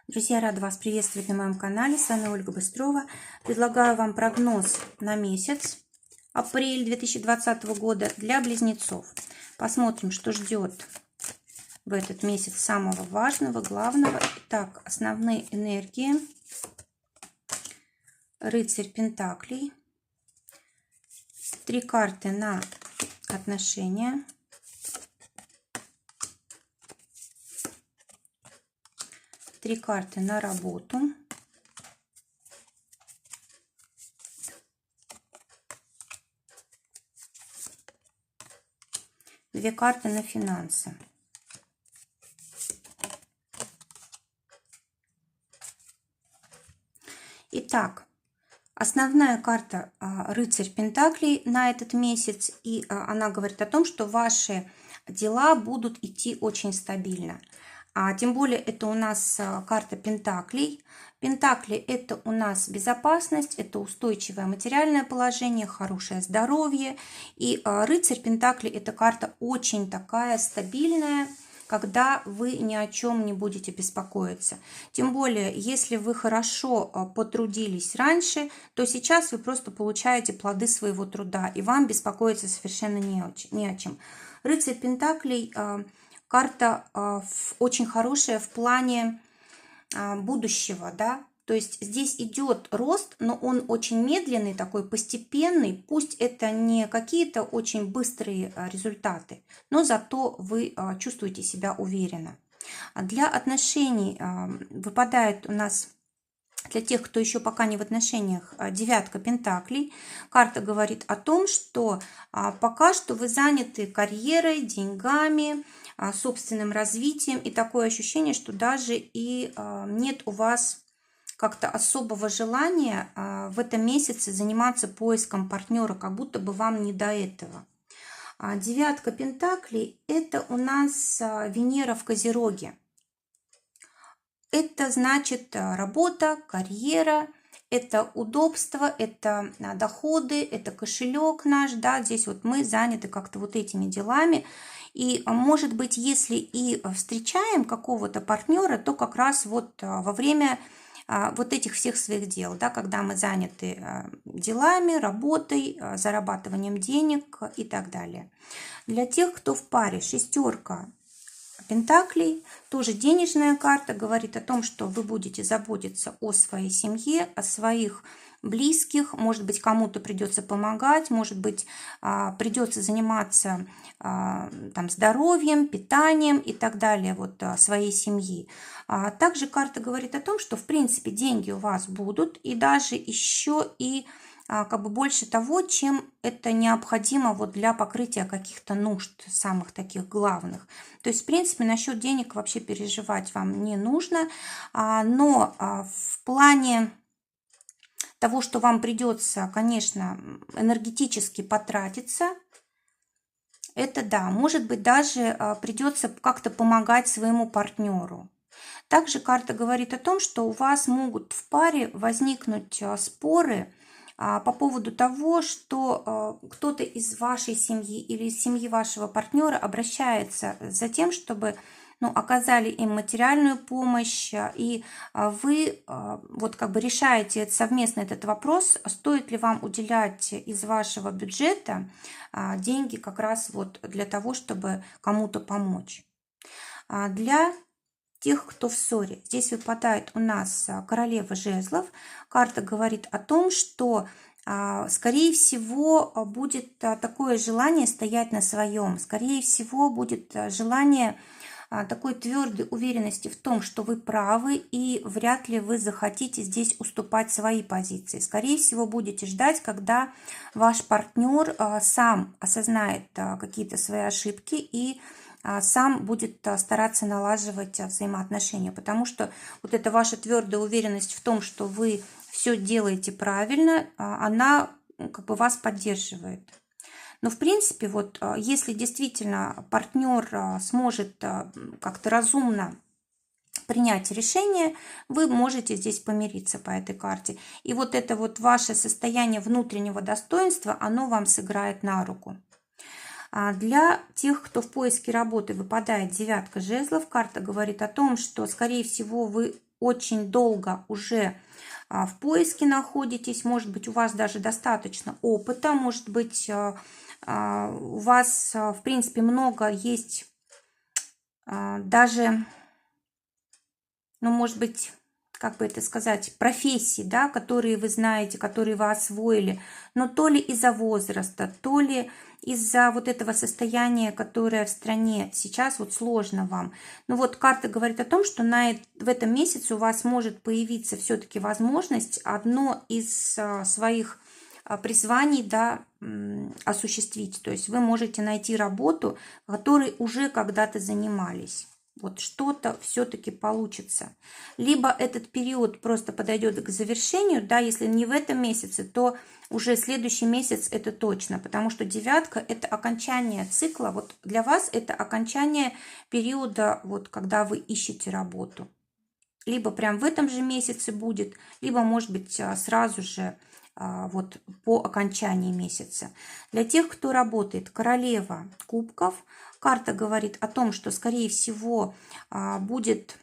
Друзья, рада вас приветствовать на моем канале. С вами Ольга Быстрова. Предлагаю вам прогноз на месяц апрель 2020 года для близнецов. Посмотрим, что ждет в этот месяц самого важного, главного. Итак, основные энергии. Рыцарь Пентаклей. 3 карты на отношения. Три карты на работу. Две карты на финансы. Итак, основная карта рыцарь Пентаклей на этот месяц, и она говорит о том, что ваши дела будут идти очень стабильно. Тем более это у нас карта Пентаклей. Пентакли – это у нас безопасность, это устойчивое материальное положение, хорошее здоровье. И рыцарь Пентаклей – это карта очень такая стабильная, когда вы ни о чем не будете беспокоиться. Тем более, если вы хорошо потрудились раньше, то сейчас вы просто получаете плоды своего труда, и вам беспокоиться совершенно не о чем. Рыцарь Пентаклей – карта очень хорошая в плане будущего, да, то есть здесь идет рост, но он очень медленный, такой постепенный, пусть это не какие-то очень быстрые результаты, но зато вы чувствуете себя уверенно. Для отношений выпадает у нас, для тех, кто еще пока не в отношениях, девятка Пентаклей. Карта говорит о том, что пока что вы заняты карьерой, деньгами, собственным развитием, и такое ощущение, что даже и нет у вас как-то особого желания в этом месяце заниматься поиском партнера, как будто бы вам не до этого. Девятка Пентаклей – это у нас Венера в Козероге. Это значит работа, карьера, это удобство, это доходы, это кошелек наш, да, здесь вот мы заняты как-то вот этими делами. И, может быть, если и встречаем какого-то партнера, то как раз вот во время вот этих всех своих дел, да, когда мы заняты делами, работой, зарабатыванием денег и так далее. Для тех, кто в паре, шестерка Пентаклей, тоже денежная карта, говорит о том, что вы будете заботиться о своей семье, о своих близких, может быть, кому-то придется помогать, может быть, придется заниматься там, здоровьем, питанием и так далее вот, своей семьи. Также карта говорит о том, что, в принципе, деньги у вас будут, и даже еще и как бы больше того, чем это необходимо вот для покрытия каких-то нужд, самых таких главных. То есть, в принципе, насчет денег вообще переживать вам не нужно, но в плане того, что вам придется, конечно, энергетически потратиться, это да, может быть, даже придется как-то помогать своему партнеру. Также карта говорит о том, что у вас могут в паре возникнуть споры по поводу того, что кто-то из вашей семьи или из семьи вашего партнера обращается за тем, чтобы оказали им материальную помощь, и вы вот как бы решаете совместно этот вопрос, стоит ли вам уделять из вашего бюджета деньги как раз вот для того, чтобы кому-то помочь. Для тех, кто в ссоре, здесь выпадает у нас королева жезлов. Карта говорит о том, что, скорее всего, будет такое желание стоять на своем. Скорее всего, будет желание такой твердой уверенности в том, что вы правы, и вряд ли вы захотите здесь уступать свои позиции. Скорее всего, будете ждать, когда ваш партнер сам осознает какие-то свои ошибки и сам будет стараться налаживать взаимоотношения, потому что вот эта ваша твердая уверенность в том, что вы все делаете правильно, она как бы вас поддерживает. Но в принципе, вот если действительно партнер сможет как-то разумно принять решение, вы можете здесь помириться по этой карте. И вот это вот ваше состояние внутреннего достоинства, оно вам сыграет на руку. Для тех, кто в поиске работы, выпадает девятка жезлов. Карта говорит о том, что, скорее всего, вы очень долго уже в поиске находитесь, может быть, у вас даже достаточно опыта, может быть, у вас, в принципе, много есть даже, ну, может быть, как бы это сказать, профессий, да, которые вы знаете, которые вы освоили, но то ли из-за возраста, то ли из-за вот этого состояния, которое в стране сейчас вот сложно вам. Ну вот карта говорит о том, что в этом месяце у вас может появиться все-таки возможность одно из своих призваний, да, осуществить. То есть вы можете найти работу, которой уже когда-то занимались. Вот что-то все-таки получится. Либо этот период просто подойдет к завершению, да, если не в этом месяце, то уже следующий месяц это точно, потому что девятка это окончание цикла, вот для вас это окончание периода, вот когда вы ищете работу. Либо прям в этом же месяце будет, либо может быть сразу же вот по окончании месяца. Для тех, кто работает, королева кубков, карта говорит о том, что, скорее всего, будет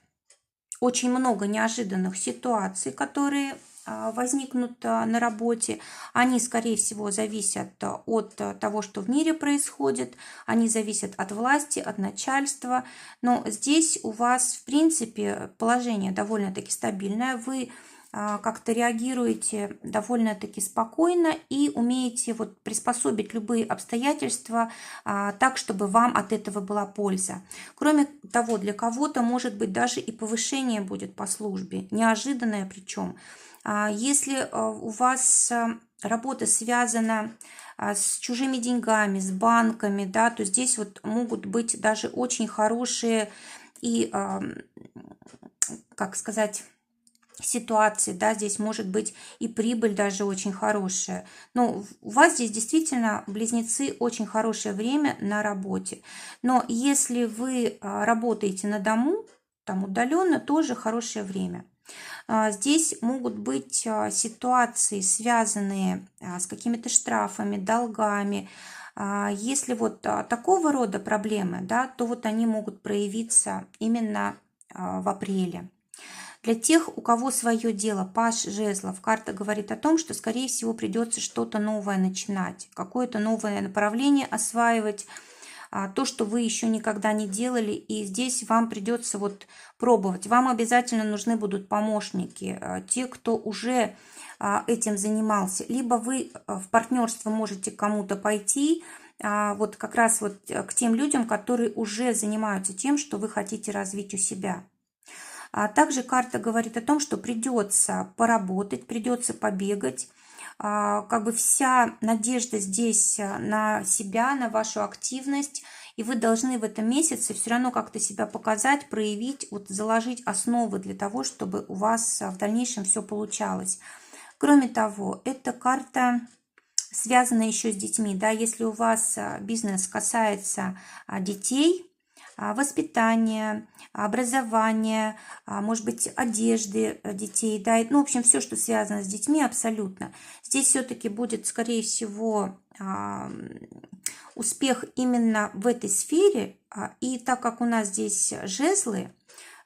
очень много неожиданных ситуаций, которые возникнут на работе. Они, скорее всего, зависят от того, что в мире происходит, они зависят от власти, от начальства. Но здесь у вас, в принципе, положение довольно-таки стабильное. Вы как-то реагируете довольно-таки спокойно и умеете вот приспособить любые обстоятельства так, чтобы вам от этого была польза. Кроме того, для кого-то, может быть, даже и повышение будет по службе, неожиданное причем. Если у вас работа связана с чужими деньгами, с банками, да, то здесь вот могут быть даже очень хорошие и, как сказать, ситуации, да, здесь может быть и прибыль даже очень хорошая. Но у вас здесь действительно, близнецы, очень хорошее время на работе. Но если вы работаете на дому, там удаленно, тоже хорошее время. Здесь могут быть ситуации, связанные с какими-то штрафами, долгами. Если вот такого рода проблемы, да, то вот они могут проявиться именно в апреле. Для тех, у кого свое дело, паж жезлов, карта говорит о том, что, скорее всего, придется что-то новое начинать, какое-то новое направление осваивать, то, что вы еще никогда не делали, и здесь вам придется вот пробовать. Вам обязательно нужны будут помощники, те, кто уже этим занимался. Либо вы в партнерство можете к кому-то пойти, вот как раз вот к тем людям, которые уже занимаются тем, что вы хотите развить у себя. Также карта говорит о том, что придется поработать, придется побегать. Как бы вся надежда здесь на себя, на вашу активность, и вы должны в этом месяце все равно как-то себя показать, проявить, вот заложить основы для того, чтобы у вас в дальнейшем все получалось. Кроме того, эта карта связана еще с детьми, да, если у вас бизнес касается детей, воспитания, образования, может быть, одежды детей, да, ну, в общем, все, что связано с детьми, абсолютно. Здесь все-таки будет, скорее всего, успех именно в этой сфере, и так как у нас здесь жезлы,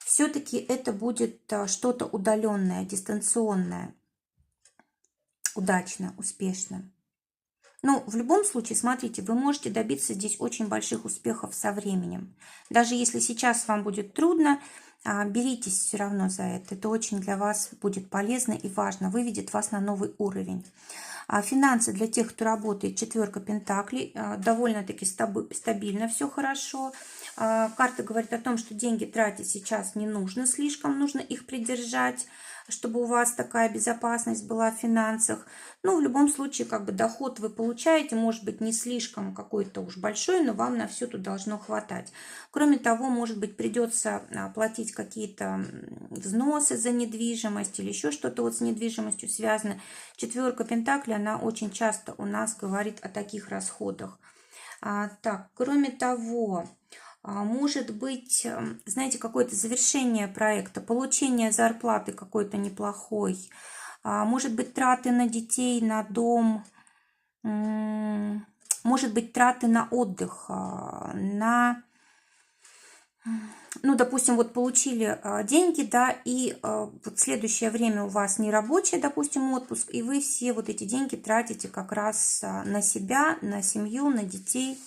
все-таки это будет что-то удаленное, дистанционное, удачно, успешно. Ну, в любом случае, смотрите, вы можете добиться здесь очень больших успехов со временем. Даже если сейчас вам будет трудно, беритесь все равно за это. Это очень для вас будет полезно и важно, выведет вас на новый уровень. Финансы для тех, кто работает, четверка пентаклей, довольно-таки стабильно, все хорошо. Карта говорит о том, что деньги тратить сейчас не нужно слишком, нужно их придержать, чтобы у вас такая безопасность была в финансах. Ну, в любом случае, как бы доход вы получаете, может быть, не слишком какой-то уж большой, но вам на все тут должно хватать. Кроме того, может быть, придется платить какие-то взносы за недвижимость или еще что-то вот с недвижимостью связано. Четверка пентаклей, она очень часто у нас говорит о таких расходах. Так, кроме того, может быть, знаете, какое-то завершение проекта, получение зарплаты какой-то неплохой, может быть, траты на детей, на дом, может быть, траты на отдых, на ну, допустим, вот получили деньги, да, и вот в следующее время у вас не рабочий, допустим, отпуск, и вы все вот эти деньги тратите как раз на себя, на семью, на детей.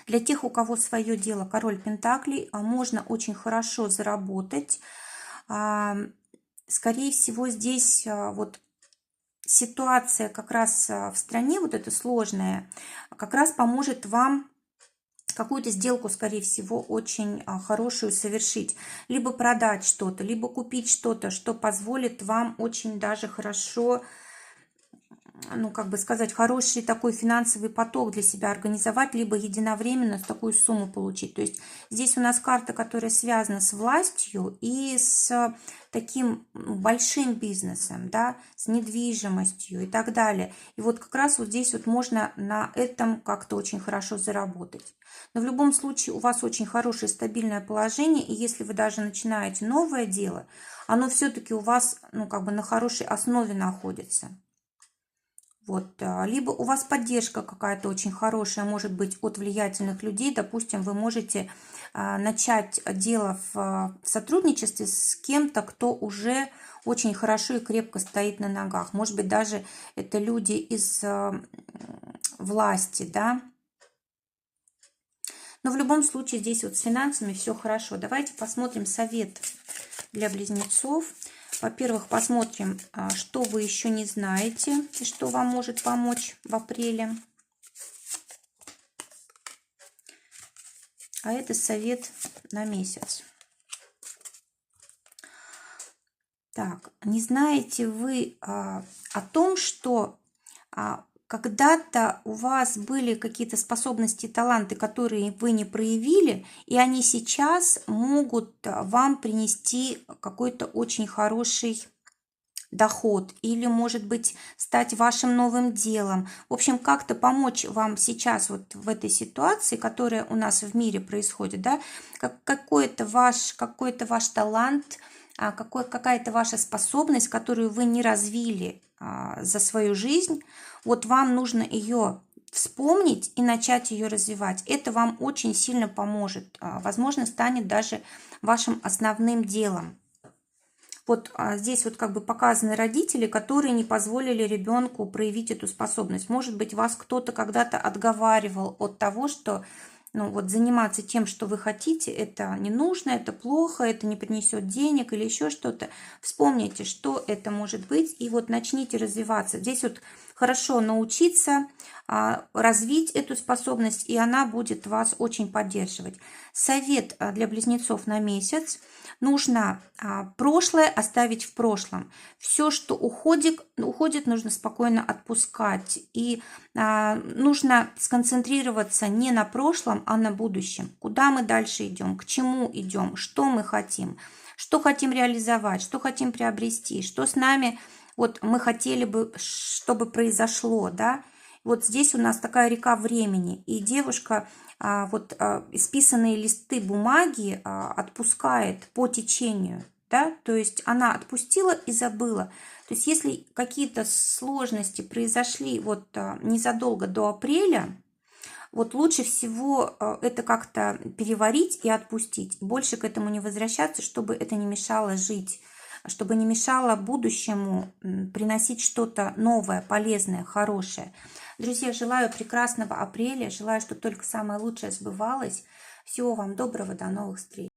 Для тех, у кого свое дело, король пентаклей, можно очень хорошо заработать. Скорее всего, здесь вот ситуация как раз в стране, вот эта сложная, как раз поможет вам какую-то сделку, скорее всего, очень хорошую совершить. Либо продать что-то, либо купить что-то, что позволит вам очень даже хорошо, ну, как бы сказать, хороший такой финансовый поток для себя организовать, либо единовременно такую сумму получить. То есть здесь у нас карта, которая связана с властью и с таким большим бизнесом, да, с недвижимостью и так далее. И вот как раз вот здесь вот можно на этом как-то очень хорошо заработать. Но в любом случае у вас очень хорошее стабильное положение, и если вы даже начинаете новое дело, оно все-таки у вас, ну, как бы на хорошей основе находится. Вот, либо у вас поддержка какая-то очень хорошая, может быть, от влиятельных людей. Допустим, вы можете начать дело в сотрудничестве с кем-то, кто уже очень хорошо и крепко стоит на ногах. Может быть, даже это люди из власти, да. Но в любом случае здесь вот с финансами все хорошо. Давайте посмотрим совет для близнецов. Во-первых, посмотрим, что вы еще не знаете и что вам может помочь в апреле. А это совет на месяц. Так, не знаете вы о том, что когда-то у вас были какие-то способности, таланты, которые вы не проявили, и они сейчас могут вам принести какой-то очень хороший доход или, может быть, стать вашим новым делом. В общем, как-то помочь вам сейчас вот в этой ситуации, которая у нас в мире происходит, да, какой-то ваш талант, какая-то ваша способность, которую вы не развили за свою жизнь, вот вам нужно ее вспомнить и начать ее развивать. Это вам очень сильно поможет. Возможно, станет даже вашим основным делом. Вот здесь вот как бы показаны родители, которые не позволили ребенку проявить эту способность. Может быть, вас кто-то когда-то отговаривал от того, что ну, вот заниматься тем, что вы хотите, это не нужно, это плохо, это не принесет денег или еще что-то. Вспомните, что это может быть, и вот начните развиваться. Здесь вот хорошо научиться развить эту способность, и она будет вас очень поддерживать. Совет для близнецов на месяц. Нужно прошлое оставить в прошлом. Все, что уходит, нужно спокойно отпускать. И нужно сконцентрироваться не на прошлом, а на будущем. Куда мы дальше идем, к чему идем, что мы хотим, что хотим реализовать, что хотим приобрести, что с нами вот мы хотели бы, чтобы произошло, да. Вот здесь у нас такая река времени, и девушка исписанные листы бумаги отпускает по течению, да, то есть она отпустила и забыла. То есть если какие-то сложности произошли вот незадолго до апреля, вот лучше всего это как-то переварить и отпустить, больше к этому не возвращаться, чтобы это не мешало жить, чтобы не мешало будущему приносить что-то новое, полезное, хорошее. Друзья, желаю прекрасного апреля, желаю, чтобы только самое лучшее сбывалось. Всего вам доброго, до новых встреч.